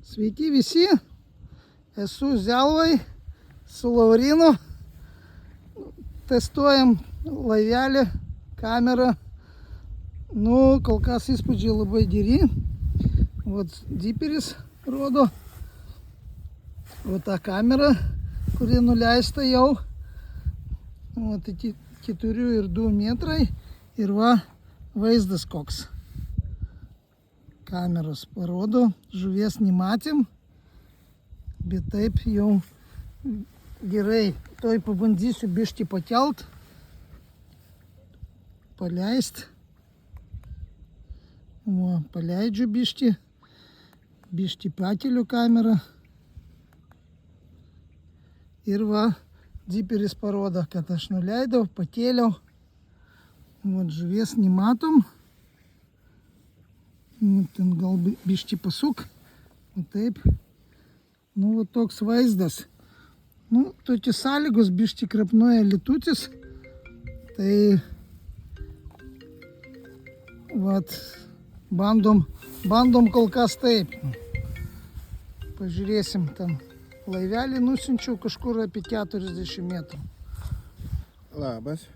Sveiki visi, esu Zelvai su Laurinu, testuojam laivelį, kamerą, kol kas įspūdžiai labai geri, ziperis rodo, ta kamera, kuri nuleista jau, iki 4,2 metrai ir vaizdas koks. Kameros parodo, žuvies nematėm, bet taip jau gerai. Toj pabandysiu biškį pakelt, paleist. Paleidžiu biškį pakeliu kamerą. Ir ziperis parodo, kad aš nuleidau, pakėliau. Žuvies nematom. Ten gal biškį pasuk. Taip. Toks vaizdas. Tokios sąlygos, biškį krapnuoja lietutis. Tai bandom kol kas taip. Pažiūrėsim, ten laivelį nusinčiau kažkur apie 40 metrų. Labas.